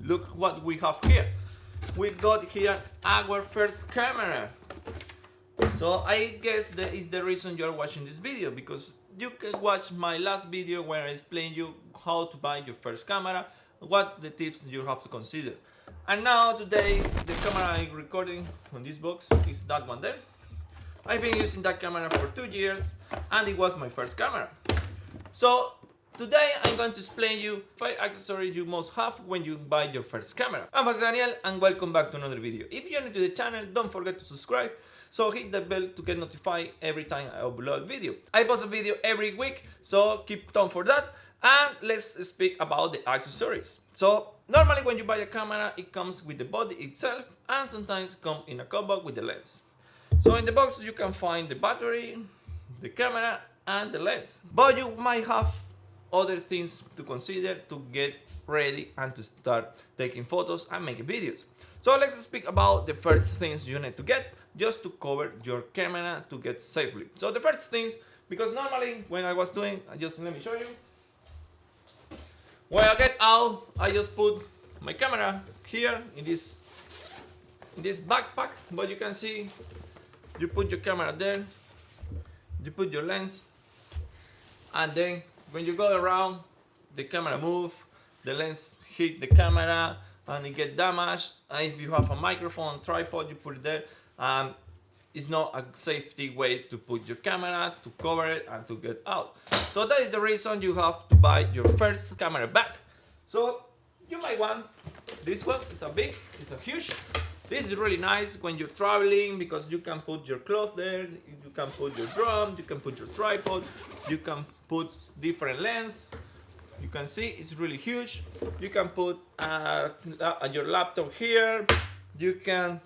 look what we have here. We got here our first camera. So I guess that is the reason you're watching this video, because you can watch my last video where I explain you how to buy your first camera, what the tips you have to consider. And now today the camera I'm recording on this box is that one there. I've been using that camera for 2 years and it was my first camera. So today I'm going to explain you 5 accessories you must have when you buy your first camera. I'm Daniel and welcome back to another video. If you're new to the channel, don't forget to subscribe. So hit the bell to get notified every time I upload a video. I post a video every week, so keep tuned for that. And let's speak about the accessories. So normally when you buy a camera, it comes with the body itself and sometimes come in a combo with the lens. So in the box you can find the battery, the camera and the lens. But you might have other things to consider to get ready and to start taking photos and making videos. So let's speak about the first things you need to get just to cover your camera to get safely. So the first things, because normally when I was doing, just let me show you. When I get out, I just put my camera here in this backpack, but you can see you put your camera there, you put your lens, and then when you go around, the camera move, the lens hit the camera and it get damaged. And if you have a microphone tripod, you put it there. It's not a safety way to put your camera, to cover it and to get out. So that is the reason you have to buy your first camera bag. So you might want this one. It's a huge. This is really nice when you're traveling because you can put your clothes there, you can put your drum, you can put your tripod, you can put different lens. You can see it's really huge. You can put your laptop here. You can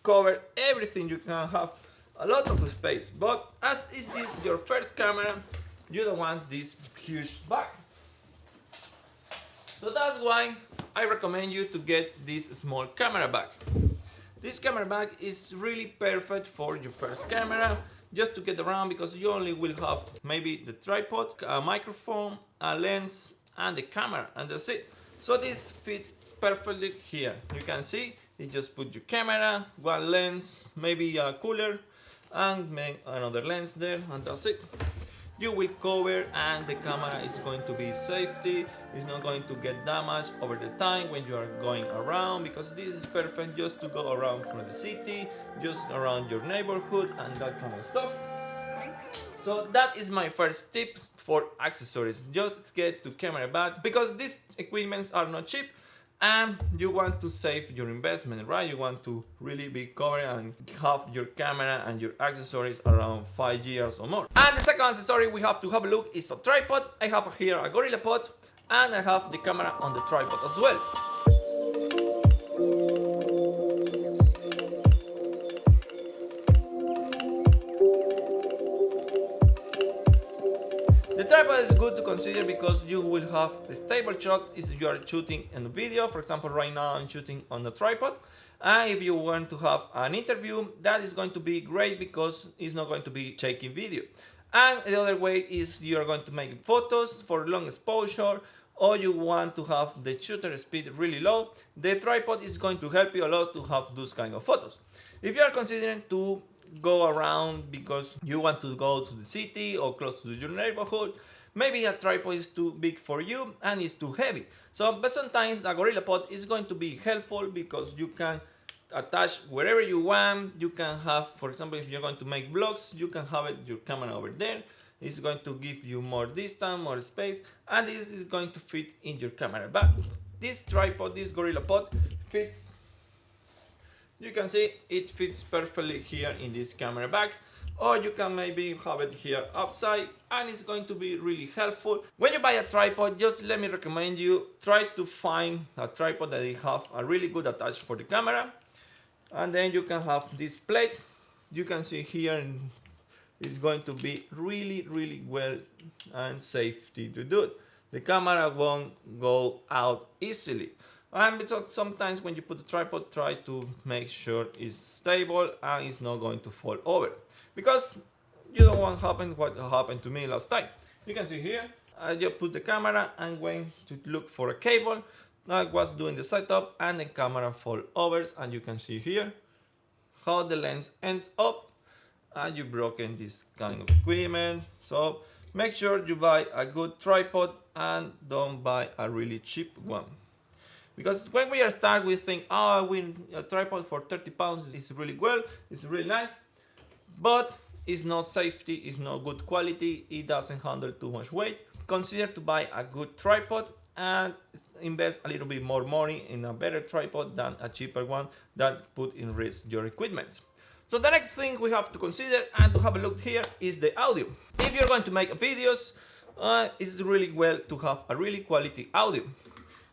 cover everything. You can have a lot of space. But as is this your first camera, you don't want this huge bag. So that's why I recommend you to get this small camera bag. This camera bag is really perfect for your first camera, just to get around, because you only will have maybe the tripod, a microphone, a lens and the camera, and that's it. So this fits perfectly here. You can see you just put your camera, one lens, maybe a cooler and make another lens there, and that's it. You will cover and the camera is going to be safety. It's not going to get damaged over the time when you are going around, because this is perfect just to go around from the city, just around your neighborhood and that kind of stuff. So that is my first tip for accessories. Just get to camera bag, because these equipments are not cheap and you want to save your investment, right? You want to really be covered and have your camera and your accessories around 5 years or more. And the second accessory we have to have a look is a tripod. I have here a GorillaPod and I have the camera on the tripod as well. The tripod is good to consider because you will have a stable shot if you are shooting in a video. For example, right now I'm shooting on a tripod. And if you want to have an interview, that is going to be great because it's not going to be shaking video. And the other way is you are going to make photos for long exposure, or you want to have the shutter speed really low. The tripod is going to help you a lot to have those kind of photos. If you are considering to go around because you want to go to the city or close to your neighborhood, maybe a tripod is too big for you and it's too heavy. But sometimes a GorillaPod is going to be helpful because you can attach wherever you want. You can have, for example, if you're going to make vlogs, you can have your camera over there. It's going to give you more distance, more space, and this is going to fit in your camera bag. This tripod, this GorillaPod fits. You can see it fits perfectly here in this camera bag, or you can maybe have it here outside, and it's going to be really helpful. When you buy a tripod, just let me recommend you try to find a tripod that they have a really good attach for the camera, and then you can have this plate. You can see here it's going to be really well and safety to do it. The camera won't go out easily. And sometimes when you put the tripod, try to make sure it's stable and it's not going to fall over, because you don't want to happen what happened to me last time. You can see here, I just put the camera and went to look for a cable I was doing the setup and the camera fall over, and you can see here how the lens ends up, and you've broken this kind of equipment. So make sure you buy a good tripod and don't buy a really cheap one. Because when we start, we think, oh, a tripod for 30 pounds is really well, it's really nice, but it's not safety, it's not good quality, it doesn't handle too much weight. Consider to buy a good tripod and invest a little bit more money in a better tripod than a cheaper one that put in risk your equipment. So the next thing we have to consider and to have a look here is the audio. If you're going to make videos, it's really well to have a really quality audio.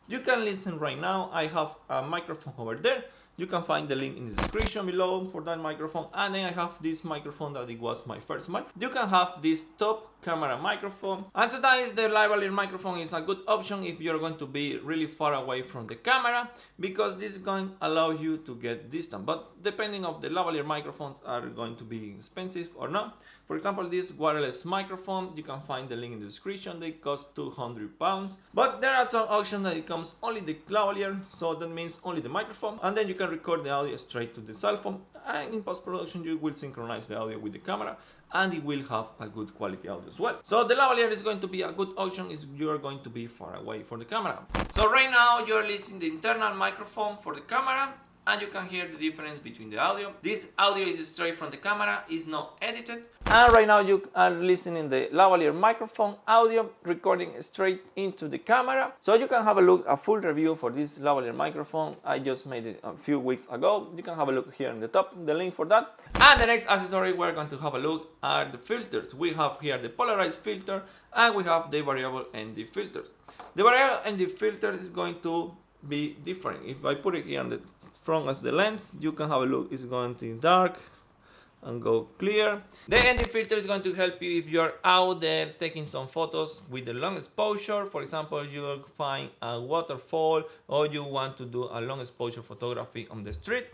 You can listen right now. I have a microphone over there. You can find the link in the description below for that microphone. And then I have this microphone that it was my first mic. You can have this top camera microphone. And sometimes the lavalier microphone is a good option if you're going to be really far away from the camera, because this is going to allow you to get distance. But depending on the lavalier microphones are going to be expensive or not. For example, this wireless microphone, you can find the link in the description. They cost £200. But there are some options that it comes only the lavalier, so that means only the microphone, and then you can record the audio straight to the cell phone, and in post-production you will synchronize the audio with the camera, and it will have a good quality audio as well. So the lavalier is going to be a good option if you are going to be far away from the camera. So right now you're listening to the internal microphone for the camera, and you can hear the difference between the audio. This audio is straight from the camera, is not edited. And right now you are listening the lavalier microphone audio recording straight into the camera. So you can have a look, a full review for this lavalier microphone. I just made it a few weeks ago. You can have a look here in the top, the link for that. And the next accessory we're going to have a look are the filters. We have here the polarized filter, and we have the variable ND filters. The variable ND filter is going to be different. If I put it here on the front as the lens, you can have a look. It's going to be dark and go clear. The ND filter is going to help you if you're out there taking some photos with the long exposure. For example, you'll find a waterfall, or you want to do a long exposure photography on the street.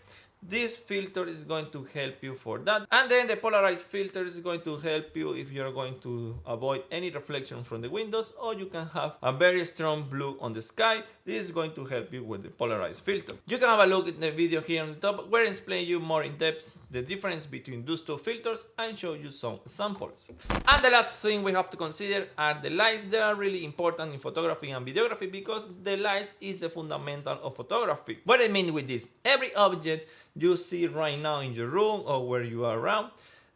This filter is going to help you for that. And then the polarized filter is going to help you if you're going to avoid any reflection from the windows, or you can have a very strong blue on the sky. This is going to help you with the polarized filter. You can have a look at the video here on the top where I explain you more in depth the difference between those two filters and show you some samples. And the last thing we have to consider are the lights. They are really important in photography and videography because the light is the fundamental of photography. What I mean with this, every object you see right now in your room or where you are around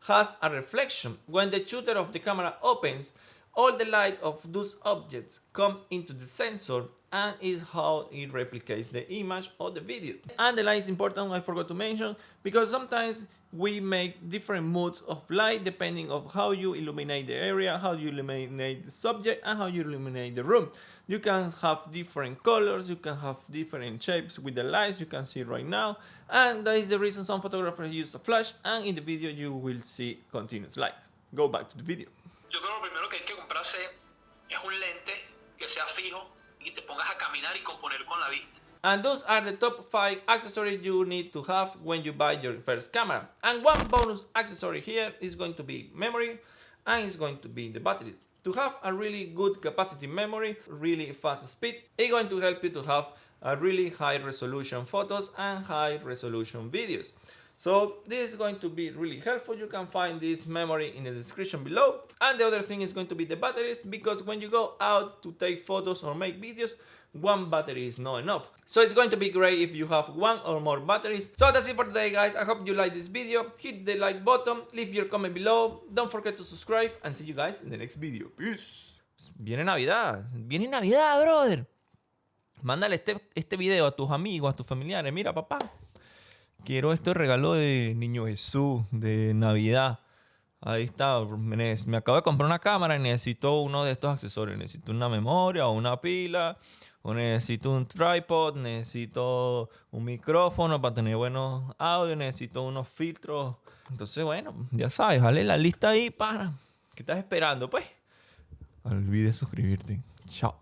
has a reflection. When the shutter of the camera opens, all the light of those objects come into the sensor, and is how it replicates the image or the video. And the light is important, I forgot to mention, because sometimes we make different modes of light depending on how you illuminate the area, how you illuminate the subject, and how you illuminate the room. You can have different colors, you can have different shapes with the lights you can see right now, and that is the reason some photographers use a flash, and in the video you will see continuous light. Go back to the video. Yo creo que lo primero que hay que comprarse es un lente que sea fijo y que te pongas a caminar y componer con la vista. And those are the top 5 accessories you need to have when you buy your first camera. And one bonus accessory here is going to be memory, and it's going to be the batteries. To have a really good capacity memory, really fast speed, it's going to help you to have a really high resolution photos and high resolution videos. So this is going to be really helpful. You can find this memory in the description below. And the other thing is going to be the batteries, because when you go out to take photos or make videos, one battery is not enough. So it's going to be great if you have one or more batteries. So that's it for today, guys. I hope you like this video. Hit the like button, leave your comment below. Don't forget to subscribe, and see you guys in the next video. Peace. Viene Navidad, brother. Mándale este video a tus amigos, a tus familiares. Mira, papá, quiero este regalo de Niño Jesús, de Navidad. Ahí está, me acabo de comprar una cámara y necesito uno de estos accesorios. Necesito una memoria o una pila, o necesito un tripod, necesito un micrófono para tener buenos audios, necesito unos filtros. Entonces, bueno, ya sabes, dale la lista ahí, pana. ¿Qué estás esperando, pues? No olvides suscribirte. Chao.